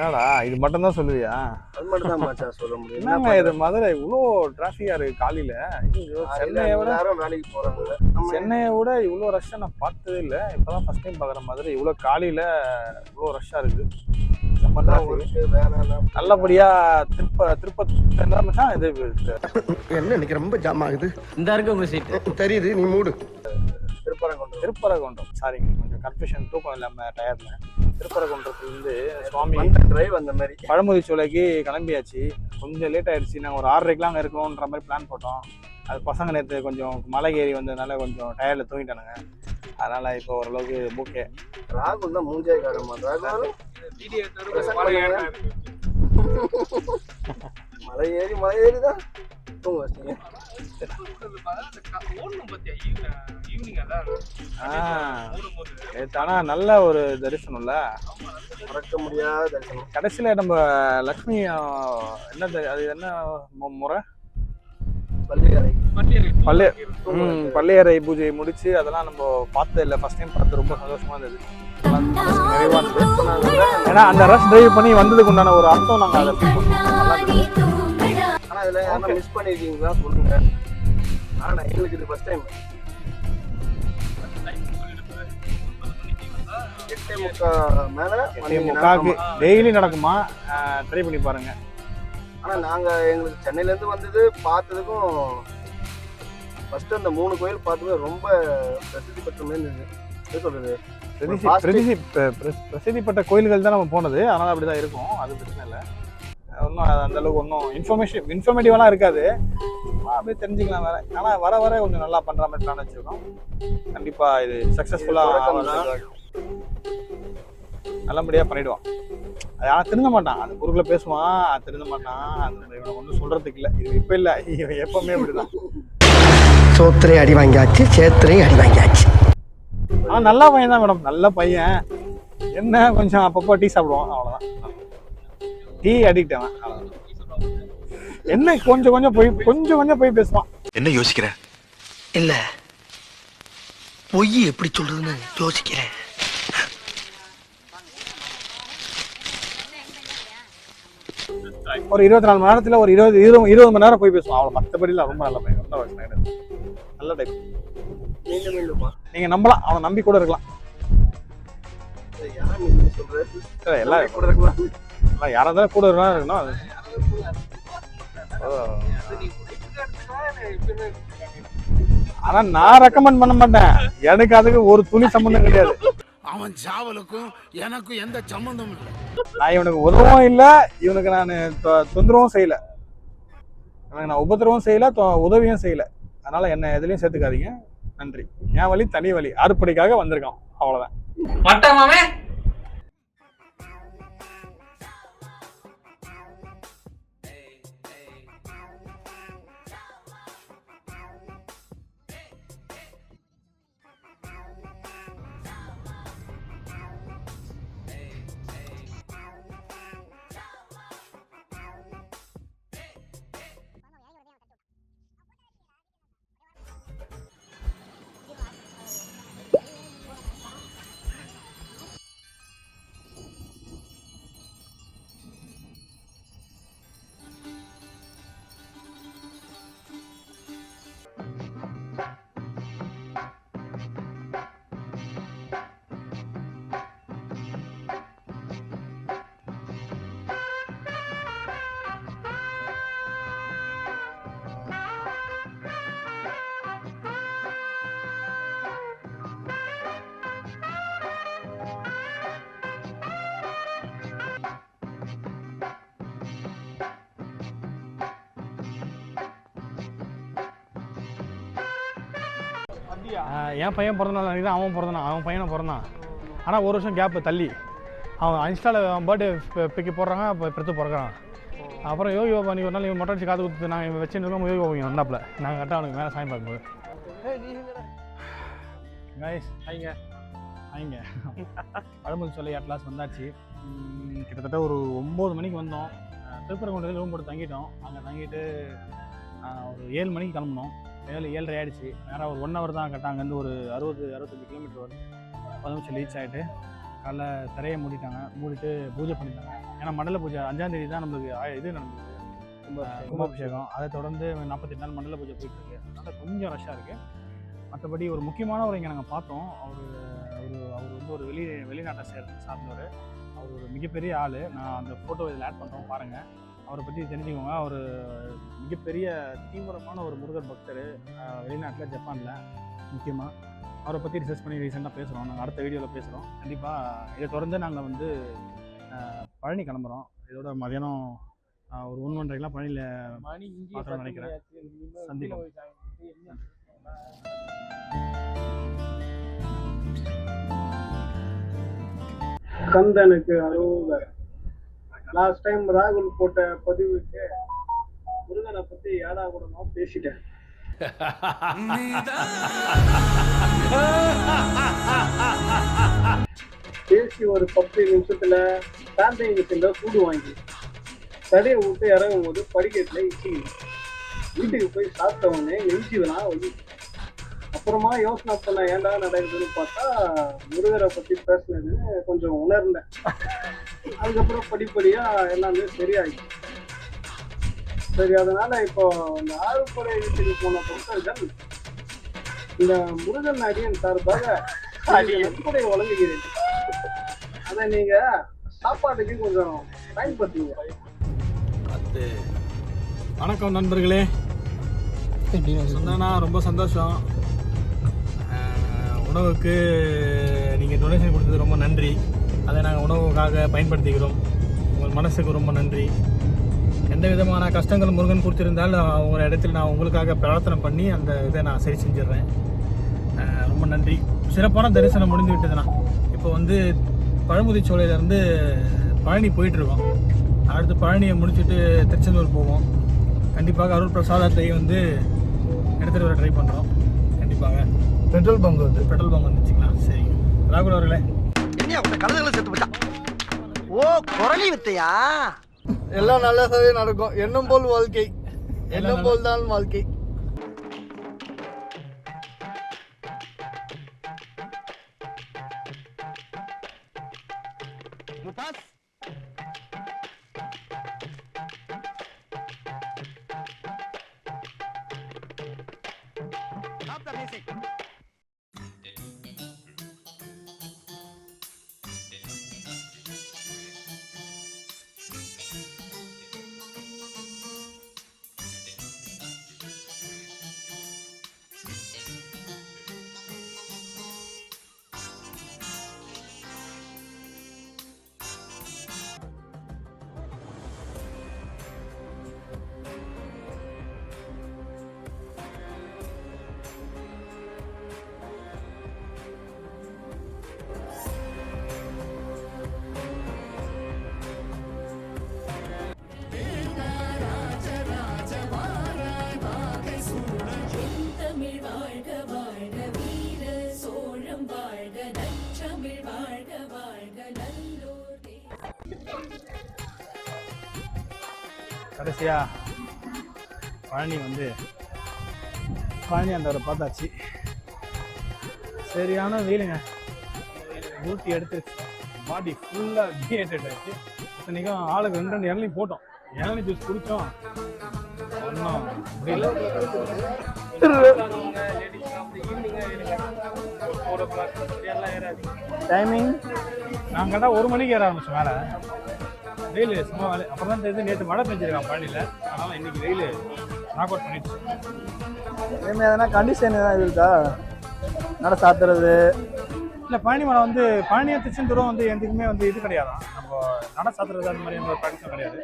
என்னடா இது மட்டும் தான் சொல்லுவியா? அது மட்டும் தான் மச்சான் சொல்ல முடியும். என்னங்க இது மதுரை இவ்வளோ டிராஃபிக்கா இருக்கு காலையில. சென்னையை விட வேலைக்கு போறாங்க. சென்னையை விட இவ்வளோ ரஷ்ஷா நான் பார்த்ததே இல்லை. இப்பதான் ஃபர்ஸ்ட் டைம் பார்க்குறேன் மதுரை இவ்வளோ காலையில இவ்வளோ ரஷ்ஷா இருக்கு. நல்லபடியா திருப்பதி இது என்ன இன்னைக்கு ரொம்ப ஜாம் ஆகுது. இந்த இருக்கு உங்க சீட்டு தெரியுது, நீ மூடு. திருப்பரங்குன்றம் சாரிங்க, கொஞ்சம் கன்ஃபியூஷன், தூக்கம் இல்லாம டயர்ல. திருப்பரங்குன்றத்துலேருந்து சுவாமி டிரைவ் அந்த மாதிரி பழமுதி சோலைக்கு கிளம்பியாச்சு. கொஞ்சம் லேட் ஆயிடுச்சு. நாங்கள் ஒரு 6:30க்கு அங்கே இருக்கணுன்ற மாதிரி பிளான் போட்டோம். அது பசங்க நேற்று கொஞ்சம் மலை ஏறி வந்ததுனால கொஞ்சம் டயர்டில் தூங்கிட்டானுங்க. அதனால இப்போ ஓரளவுக்கு ஓகே. ராகுல் தான் மூஞ்சாய் காரமா. ராகுல் மலை ஏறி தான் தூங்க வச்சிங்க. ஆனா நல்ல ஒரு தரிசனம்ல, மறக்க முடியாத தரிசனம். கடைசியில நம்ம லக்ஷ்மி என்ன அது என்ன முறை பள்ளியறை பூஜை முடிச்சு அதெல்லாம் நம்ம பார்த்தது இல்லை. ஃபர்ஸ்ட் டைம் பார்த்து ரொம்ப சந்தோஷமா இருந்தது, நிறைவா இருந்தது. ஏன்னா அந்த ரஷ் டிரைவ் பண்ணி வந்ததுக்கு உண்டான ஒரு அர்த்தம் நாங்கள் அதை ஃபீல் பண்ணோம். ஆனா இதுல யாரும் மிஸ் பண்ணிருக்கீங்களா சொல்லுங்க. ஆனா எங்களுக்கு இது ஃபர்ஸ்ட் டைம். 8:45 டெய்லி நடக்குமா? ட்ரை பண்ணி பாருங்க. ஆனா நாங்க எங்களுக்கு சென்னையில இருந்து வந்தது பார்த்ததுக்கும் ஃபர்ஸ்ட் அந்த 3 கோயில் பார்த்தது ரொம்ப பிரசித்தி பெற்ற மாதிரி இருந்தது. சொல்றது பிரசித்தி பெற்ற கோயில்கள் தான் நம்ம போனது. அதனால அப்படிதான் இருக்கும், அது பிரச்சனை இல்லை. ஒன்றும் அந்த அளவுக்கு ஒன்றும் இன்ஃபர்மேட்டிவாலாம் இருக்காது, அப்படியே தெரிஞ்சுக்கலாம் வேற. ஆனால் வர வர கொஞ்சம் நல்லா பண்ற மாதிரி பிளான் வச்சிருக்கோம். கண்டிப்பா இது சக்சஸ்ஃபுல்லா நல்லபடியா பண்ணிடுவான். ஆனால் திருந்த மாட்டான், அந்த பொருட்களை பேசுவான், திருந்த மாட்டான். அந்த இவனை ஒன்றும் சொல்றதுக்கு இல்லை, இது இப்ப இல்லை, இவன் எப்பவுமே அப்படிதான். சோத்திரை அடி வாங்கியாச்சு, சேத்திரை அடி வாங்கியாச்சு. ஆனால் நல்ல பையன் தான் மேடம், நல்ல பையன். என்ன கொஞ்சம் அப்பப்போ டீ சாப்பிடுவான், அவ்வளோதான். டீ அடிக்ட் அவன், அவ்வளோதான். என்ன கொஞ்சம் கொஞ்சம் போய் பேசுவான். என்ன யோசிக்கிற? இல்ல பொய் எப்படி சொல்றதுன்னு யோசிக்கிறேன். ஒரு 24 மணி நேரத்துல ஒரு 20 மணி நேரம் போய் பேசுவான், அவ்வளோ. மற்றபடியில் ரொம்ப நல்ல பையன், நல்ல டைப். நீங்க நம்பலாம், அவனை நம்பி கூட இருக்கலாம். எல்லாரும் கூட இருக்கலாம், யாரா இருந்தாலும் கூட இருக்கணும். ஆனா நான் ரெக்கமெண்ட் பண்ண மாட்டேன், எனக்கு அதுக்கு ஒரு துணி சம்பந்தம் கிடையாது. அவன் சாவலுக்கும் எனக்கும் எந்த சம்பந்தமும் இல்லை. நான் இவனுக்கு உதவும் இல்லை, இவனுக்கு நான் தொந்தரவும் செய்யல, இவனுக்கு நான் உபத்திரவும் செய்யல, உதவியும் செய்யல. அதனால என்ன எதுலையும் சேர்த்துக்காதீங்க. நன்றி. என் வழி தனி வழி, அறுப்படைக்காக வந்திருக்கான், அவ்வளவுதான். என் பையன் பிறந்தநாள் அன்றைக்கி தான் அவன் பிறந்தான், அவன் பையனை பிறந்தான். ஆனால் ஒரு வருஷம் கேப்பு தள்ளி அவன் இன்ஸ்டாவில் அவன் பர்த்டே பிக்கு போடுறாங்க, அப்போ பெருத்து பிறக்கிறான். அப்புறம் யோகி பாபா நீ ஒரு நாள் இவன் மொட்டை அடிச்சு காது கொடுத்து நாங்கள் வச்சுட்டு இருக்கோம். யோகி பாபா வந்தாப்புல நாங்கள் கரெக்டாக அவனுக்கு மேலே சாமி பார்க்கும்போது ஐங்க பழமுதி சோலை அட்லாஸ் வந்தாச்சு. கிட்டத்தட்ட ஒரு 9 மணிக்கு வந்தோம். திருப்பரங்குன்றத்தில் ரூம் போட்டு தங்கிட்டோம். அங்கே தங்கிட்டு ஒரு 7 மணிக்கு கிளம்புனோம். 7:30 ஆகிடுச்சு. நேராக ஒரு 1 ஹவர் தான் கரெக்டாக. அங்கேருந்து ஒரு 60-65 கிலோமீட்டர் வரும். 10 நிமிஷம் ரீச் ஆகிட்டு காலைல திரையை மூடிட்டாங்க, மூடிட்டு பூஜை பண்ணிட்டாங்க. ஏன்னா மண்டல பூஜை 5ஆம் தேதி தான் நம்மளுக்கு இது நடந்தது, கும்பாபிஷேகம். அதை தொடர்ந்து 48 நாள் மண்டல பூஜை போயிட்டுருக்கு. அதனால் கொஞ்சம் ரஷ்ஷாக இருக்குது. மற்றபடி ஒரு முக்கியமானவர் இங்கே நாங்கள் பார்த்தோம். அவர் வந்து ஒரு வெளிநாட்டை சார்ந்தவர். அவர் ஒரு மிகப்பெரிய ஆள். நான் அந்த ஃபோட்டோ இதில் ஆட் பண்ணுறோம், பாருங்கள். அவரை பற்றி தெரிஞ்சுக்கோங்க. அவர் மிகப்பெரிய தீவிரமான ஒரு முருகர் பக்தர், வெளிநாட்டில், ஜப்பானில் முக்கியமாக. அவரை பற்றி ரிசர்ச் பண்ணி ரீசெண்டாக பேசுகிறோம். நாங்கள் அடுத்த வீடியோவில் பேசுகிறோம். கண்டிப்பாக இதை தொடர்ந்து நாங்கள் வந்து பழனி கிளம்புறோம். இதோட மதியானம் ஒரு 1-1:30 பழனியில் பார்க்குறோம்னு நினைக்கிறேன். சந்திப்போம். கந்தனுக்கு அரோகர். லாஸ்ட் டைம் ராகுல் போட்ட பதிவுக்கு முருகனை பத்தி ஏடா கூடமா பேசிட்டேன். பேசி ஒரு 10 நிமிஷத்துல சாண்டிங் மிஷின்ல சூடு வாங்கி தடையை விட்டு இறங்கும் போது படிக்கட்டுல இச்சிங்க. வீட்டுக்கு போய் சாப்பிட்டவொடனே நெஞ்சிவனா வலி. அப்புறமா யோசனை பண்ண ஏன்டா நடக்குதுன்னு பார்த்தா முருகரை பத்தி பேசுனதுன்னு கொஞ்சம் உணர்ந்தேன். அதுக்கப்புறம் படிப்படியா எல்லாமே சரியாயிடுச்சு. சரி, அதனால இப்போ இந்த ஆறுபடை வீட்டுக்கு போன பக்தர்கள் இந்த முருகன் அடியன் சார்பாக நன்கொடை வழங்குகிறேன். அதை நீங்க சாப்பாட்டுக்கு கொஞ்சம் பயன்படுத்துங்க. வணக்கம் நண்பர்களே, சொன்னா ரொம்ப சந்தோஷம். உணவுக்கு நீங்கள் டொனேஷன் கொடுத்தது ரொம்ப நன்றி. அதை நாங்கள் உணவுக்காக பயன்படுத்திக்கிறோம். உங்கள் மனசுக்கு ரொம்ப நன்றி. எந்த விதமான கஷ்டங்கள் முருகன் கொடுத்துருந்தால் உங்கள் இடத்துல நான் உங்களுக்காக பிரார்த்தனை பண்ணி அந்த இதை நான் சரி செஞ்சிடுறேன். ரொம்ப நன்றி. சிறப்பான தரிசனம் முடிந்து விட்டதுண்ணா. இப்போ வந்து பழமுதிர்ச்சோலையிலேருந்து பழனி போயிட்டுருக்கோம். அடுத்து பழனியை முடிச்சுட்டு திருச்செந்தூர் போவோம். கண்டிப்பாக அருள் பிரசாதத்தை வந்து எடுத்துகிட்டு வர ட்ரை பண்ணுறோம். கண்டிப்பாக பெட்ரோல் பங்க் வந்துச்சுங்களா? சரி ராகுல் அவர்களே, என்ன உங்க கலந்துகளை சேர்த்து போச்சா? ஓ, குரலி வித்தையா? எல்லாம் நல்லதாவே நடக்கும். எண்ணம் போல் வாழ்க்கை, எண்ணம் போல் தான் வாழ்க்கை. கடைசியா பழனி ஆண்டவரை பார்த்தாச்சு. சரியான வெயிலுங்க, ஊட்டி எடுத்துருச்சு. பாடி ஃபுல்லாக டீஹைட்ரேட் ஆகிடுச்சு. இத்தனைக்கும் ஆளுக்கு 2 இளநீ போட்டோம். இளநீ ஜூஸ் குடித்தோம், ஒன்றும் முடியல. டைமிங் நாங்கள் கேட்டால் 1 மணிக்கு ஏற ஆரம்பிச்சோம். மேலே வெயில் சும்மா வேலை. அப்புறம் தான் தெரிஞ்சு நேற்று மழை பெஞ்சிருக்கான் பழனியில். அதனால் இன்றைக்கி வெயில் நாக் அவுட் பண்ணிடுச்சு. அதேமாதிரி எதனா கண்டிஷன் எதாவது இருக்கா நட சாத்துறது? இல்லை, பழனி மலை பழனியை திருச்செந்தூரம் எதுக்குமே இது கிடையாதான். நம்ம நட சாத்துறது அந்த மாதிரி எந்த ப்ராக்டிஸும் கிடையாது.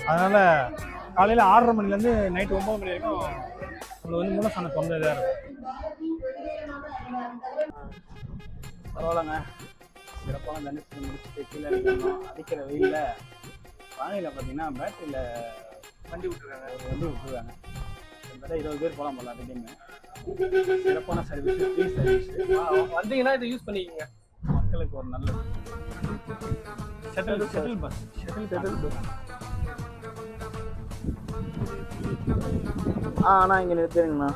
அதனால் காலையில் 6:30 மணிலேருந்து நைட்டு 9 மணி வரைக்கும் நம்மளுக்கு மூலஸ்தான தொந்த இதாக இருக்கும். பரவாயில்லங்க, சிறப்பான தரிசனம் முடிச்சுட்டு கீழே இறங்கணும். அடிக்கிற வெயிலில் பழனியில் பார்த்தீங்கன்னா பேட்டரியில் வண்டி விட்டுருக்காங்க. கிட்டத்தட்ட 20 பேர் போகலாம் போல அதுலேயுமே. சிறப்பான சர்வீஸ், ஃப்ரீ சர்வீஸ். வந்தீங்கன்னா இதை யூஸ் பண்ணிக்கோங்க. மக்களுக்கு ஒரு நல்ல ஷட்டில் பஸ். ஆனால் இங்கே நிறுத்துறீங்கண்ணா.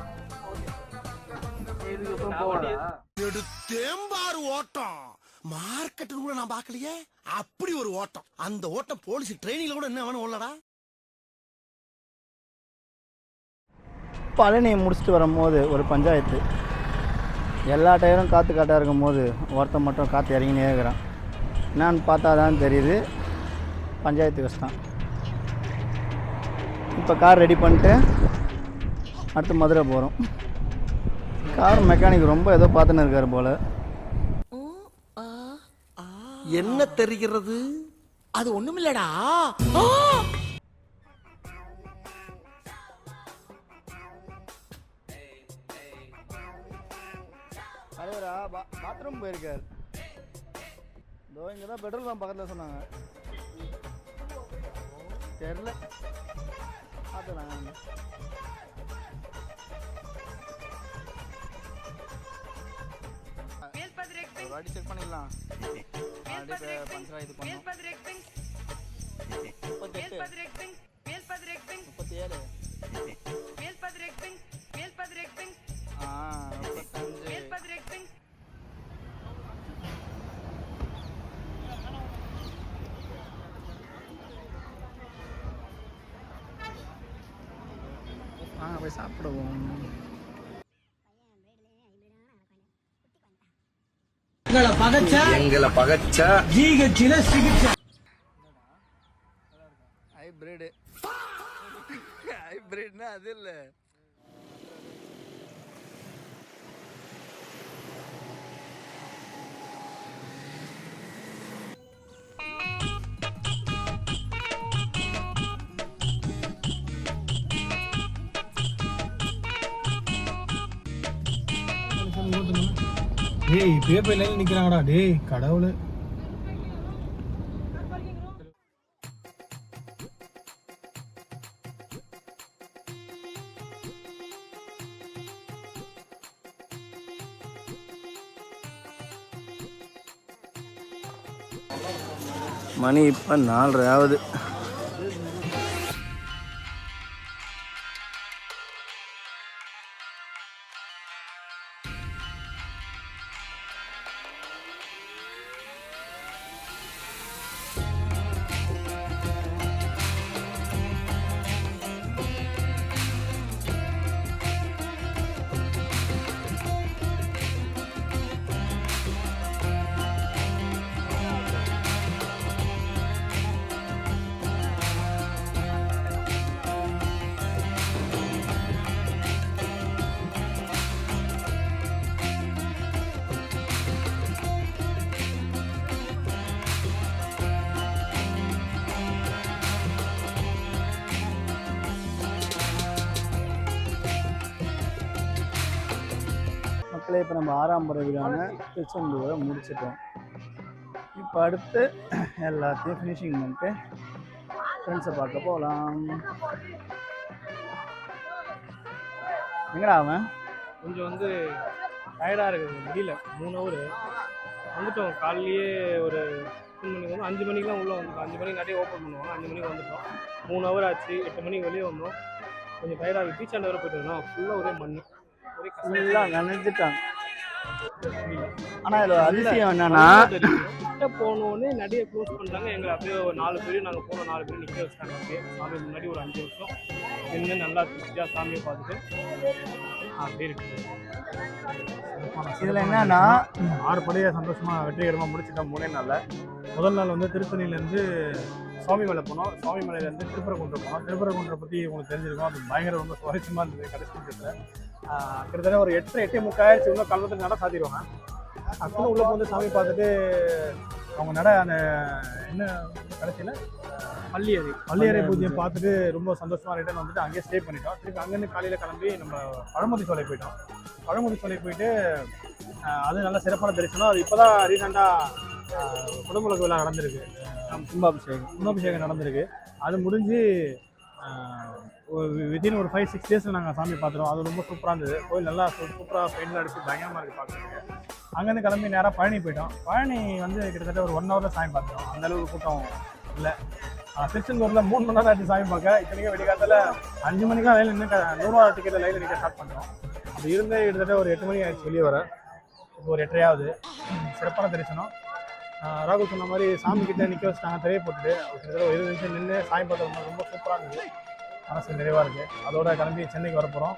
எடுத்தேம்பாரு ஓட்டம் மார்க்கெட்டு கூட நான் பார்க்கலையே. அப்படி ஒரு ஓட்டம். அந்த ஓட்டம் போலீஸ் ட்ரைனிங்ல கூட என்ன வேணும் உள்ளடா. பழனியை முடிச்சுட்டு வரும்போது ஒரு பஞ்சாயத்து, எல்லா டயரும் காற்று காட்டாக இருக்கும் போது ஒருத்தன் மட்டும் காற்று இறங்கினே இருக்கிறான். என்னான்னு பார்த்தா தான் தெரியுது பஞ்சாயத்து கஷ்டம். இப்போ கார் ரெடி பண்ணிட்டு அடுத்து மதுரை போகிறோம். கார் மெக்கானிக் ரொம்ப ஏதோ பார்த்துன்னு இருக்கார் போல். என்ன தெரிகிறது? அது ஒண்ணுமில்லடா. தலைவரா பாத்ரூம் போயிருக்கார். இதோ இங்கே தான் பெட்ரோல் பம்ப் பக்கத்தில் சொன்னாங்க. தெரில பார்த்துலாம். ஒரு வாட்டி செக் பண்ணிக்கலாம். அப்படியே பஞ்சரா இது பண்ணோம். 38 37 35. போய் சாப்பிடுவோம். எங்களை பகச்சா ஹைபிரிட்னா அது இல்லை. டேய் இப்பயே போய் லைன்ல நிக்கிறாங்கடா. டேய் கடவுளே. மணி இப்போ 4:30 ஆகுது. மக்களே, இப்போ நம்ம 6ஆம் முறையிலான திருச்செந்தூரை முடிச்சிட்டோம். இப்போ அடுத்து எல்லாத்தையும் ஃபினிஷிங் பண்ணிட்டு ஃப்ரெண்ட்ஸை பார்க்க போகலாம். எங்கடா அவன்? கொஞ்சம் வந்து டயர்டாக இருக்குது, முடியல. 3 ஹவர் வந்துட்டோம். காலையிலேயே ஒரு 3 மணிக்கு வந்து 5 மணிக்கெலாம் உள்ளே வந்துட்டோம். 5 மணிக்கு நிறைய ஓப்பன் பண்ணுவாங்க. 5 மணிக்கு வந்துட்டோம். 3 ஹவர் ஆச்சு. 8 மணிக்கு வெளியே வந்தோம். கொஞ்சம் டயர்டாக பீச் ஆண்டு வர போயிட்டு வந்தோம். ஃபுல்லாக ஒரே மண், ஒரே ஃபுல்லாக நினைச்சிட்டாங்க. ஆனால் இதில் அதிசயம் என்னன்னா, கிட்ட போனோடனே நிறைய க்ளோஸ் பண்ணிட்டாங்க. எங்களை அப்படியே ஒரு 4 பேர் நாங்கள் போனோம். 4 பேர் நிற்க வச்சுட்டாங்க. அப்படியே சாமி முன்னாடி ஒரு 5 நிமிஷம் நின்று நல்லா திருப்தியாக சாமியை பார்த்துட்டு அப்படியே இருக்குது. இதில் என்னன்னா 6 படியை சந்தோஷமாக வெற்றிகரமாக முடிச்சுட்டோம் 3 நாளில். முதல் நாள் வந்து திருத்தணிலேருந்து சுவாமிமலை போனோம். சுவாமிமலையிலேருந்து திருப்பரங்குன்றம் போனோம். திருப்பரங்குன்றம் பற்றி உங்களுக்கு தெரிஞ்சிருக்கும். அது பயங்கர ரொம்ப சுவாரஸ்யமாக இருந்தது. கடைசி நிமிஷத்தில் கிட்டத்தட்ட ஒரு 8:30 ஆயிடுச்சு. இன்னும் கல்வத்தில் நட சாத்திடுவாங்க. அப்புறம் உள்ளே வந்து சாமி பார்த்துட்டு அவங்க நட அந்த என்ன கடைசியில் பள்ளியறை பூஜையை பார்த்துட்டு ரொம்ப சந்தோஷமாக ரிட்டர்ன் வந்துட்டு அங்கேயே ஸ்டே பண்ணிட்டோம். திருப்பி அங்கேருந்து காலையில் கிளம்பி நம்ம பழமுதி சோலை போயிட்டோம். பழமுதி சோலை போயிட்டு அது நல்ல சிறப்பான தரிசனம். அது இப்போ தான் ரீசெண்டாக குடமுழக்கு விழா நடந்திருக்கு. கும்பாபிஷேகம் நடந்திருக்கு. அது முடிஞ்சு வித்தின் ஒரு 5-6 டேஸில் நாங்கள் சாமி பார்த்துருவோம். அது ரொம்ப சூப்பராக இருந்தது. கோயில் நல்லா சூப்பராக பெயிண்டில் அடிச்சு பயங்கரமாக இருக்குது பார்க்குறதுக்கு. அங்கேருந்து கிளம்பி நேராக பழனி போயிட்டோம். பழனி வந்து கிட்டத்தட்ட ஒரு 1 ஹவரில் சாமி பார்த்துட்டோம். அந்தளவுக்கு கூட்டம் இல்லை. திருச்செந்தூரில் 3 மணி நேரம் ஆச்சு சாமி பார்க்க. இத்தனைக்கும் வெடிக்காலத்தில் 5 மணிக்கெலாம் லைனில் நின்று 100 டிக்கெட்டில் லைனில் நிற்க ஸ்டார்ட் பண்ணுறோம். அது இருந்தே கிட்டத்தட்ட ஒரு 8 மணி ஆயிடுச்சு வெளியே வர. இப்போ ஒரு 8:30 ஆகுது. சிறப்பான தரிசனம். ராகுல் சொன்ன மாதிரி சாமி கிட்ட நிற்க வச்சுட்டாங்க திரையை போட்டுட்டு கிட்டத்தட்ட ஒரு 20 நிமிஷம் நின்று சாமி பார்த்து ரொம்ப சூப்பராக இருந்தது. மனசு நிறைவாக இருக்குது. அதோட கிளம்பி சென்னைக்கு வரப்போகிறோம்.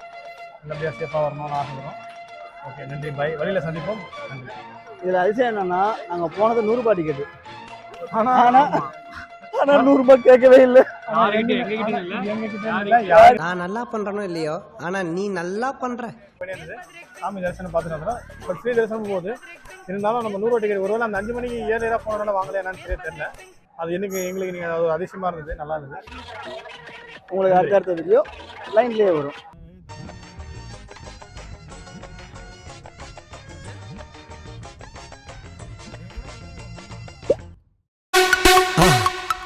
நல்லபடியாக சேஃபாக வரணும்னு ஆசைப்படுறோம். ஓகே, நன்றி, பை. வழியில் சந்திப்போம். நன்றி. இதில் அதிசயம் என்னன்னா, நாங்கள் போனது 100 ரூபாய் டிக்கெட்டு. ஆனால் ஆனால் 100 ரூபாய் கேட்கவே இல்லை. நான் நல்லா பண்றேனோ இல்லையோ, ஆனா நீ நல்லா பண்ற. சாமி தரிசனம் பார்த்துட்டு வந்துடும். பட் ஃப்ரீ தரிசனம் போகுது. இருந்தாலும் நம்ம 100 ரூபா டிக்கெட் ஒருவேளை அந்த 5 மணிக்கு ஏழு போனதுனால வாங்கல என்னன்னு தெரியல. அது எங்களுக்கு நீங்கள் அது அதிசயமாக இருந்தது, நல்லா இருந்தது. உங்களுக்கு அடுத்த வீடியோ லைன்லேயே வரும்.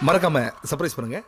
மறக்காம சர்ப்ரைஸ் பண்ணுங்க.